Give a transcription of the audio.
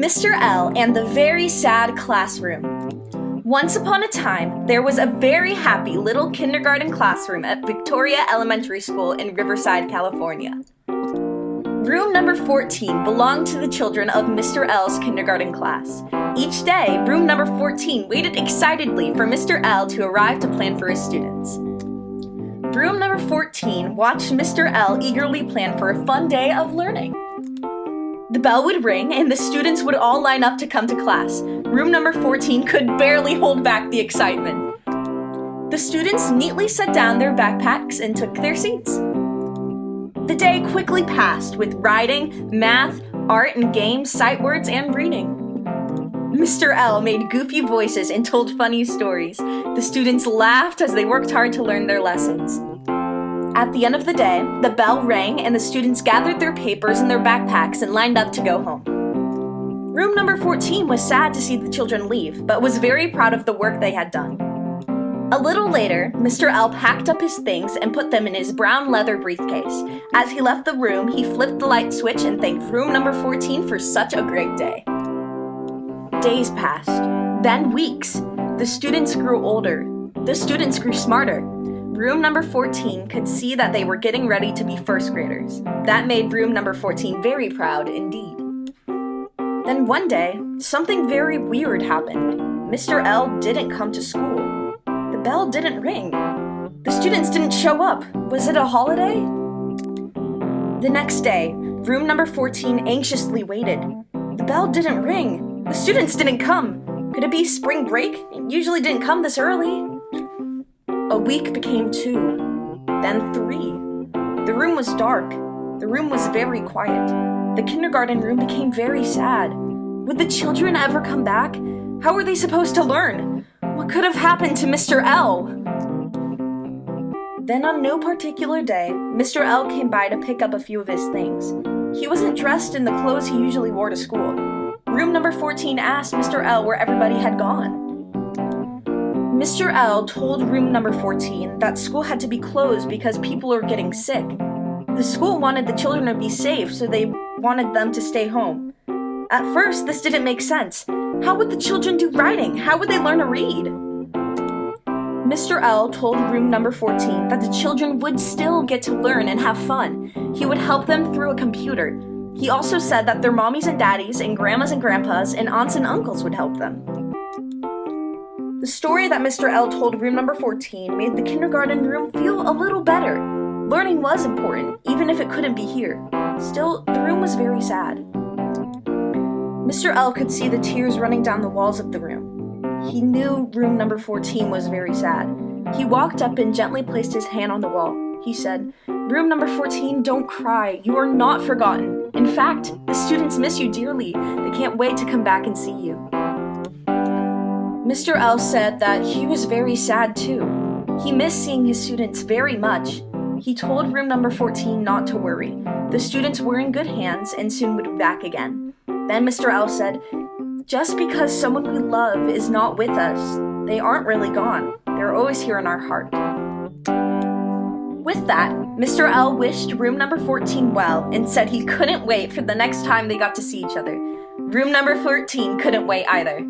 Mr. L and the Very Sad Classroom. Once upon a time, there was a very happy little kindergarten classroom at Victoria Elementary School in Riverside, California. Room number 14 belonged to the children of Mr. L's kindergarten class. Each day, room number 14 waited excitedly for Mr. L to arrive to plan for his students. Room number 14 watched Mr. L eagerly plan for a fun day of learning. The bell would ring and the students would all line up to come to class. Room number 14 could barely hold back the excitement. The students neatly set down their backpacks and took their seats. The day quickly passed with writing, math, art and games, sight words, and reading. Mr. L made goofy voices and told funny stories. The students laughed as they worked hard to learn their lessons. At the end of the day, the bell rang and the students gathered their papers and their backpacks and lined up to go home. Room number 14 was sad to see the children leave, but was very proud of the work they had done. A little later, Mr. L packed up his things and put them in his brown leather briefcase. As he left the room, he flipped the light switch and thanked room number 14 for such a great day. Days passed, then weeks. The students grew older. The students grew smarter. Room number 14 could see that they were getting ready to be first graders. That made room number 14 very proud indeed. Then one day, something very weird happened. Mr. L didn't come to school. The bell didn't ring. The students didn't show up. Was it a holiday? The next day, room number 14 anxiously waited. The bell didn't ring. The students didn't come. Could it be spring break? It usually didn't come this early. A week became 2, then 3. The room was dark. The room was very quiet. The kindergarten room became very sad. Would the children ever come back? How were they supposed to learn? What could have happened to Mr. L? Then on no particular day, Mr. L came by to pick up a few of his things. He wasn't dressed in the clothes he usually wore to school. Room number 14 asked Mr. L where everybody had gone. Mr. L told room number 14 that school had to be closed because people were getting sick. The school wanted the children to be safe, so they wanted them to stay home. At first, this didn't make sense. How would the children do writing? How would they learn to read? Mr. L told room number 14 that the children would still get to learn and have fun. He would help them through a computer. He also said that their mommies and daddies and grandmas and grandpas and aunts and uncles would help them. The story that Mr. L told room number 14 made the kindergarten room feel a little better. Learning was important, even if it couldn't be here. Still, the room was very sad. Mr. L could see the tears running down the walls of the room. He knew room number 14 was very sad. He walked up and gently placed his hand on the wall. He said, "Room number 14, don't cry. You are not forgotten. In fact, the students miss you dearly. They can't wait to come back and see you." Mr. L said that he was very sad too. He missed seeing his students very much. He told room number 14 not to worry. The students were in good hands and soon would be back again. Then Mr. L said, "Just because someone we love is not with us, they aren't really gone. They're always here in our heart." With that, Mr. L wished room number 14 well and said he couldn't wait for the next time they got to see each other. Room number 14 couldn't wait either.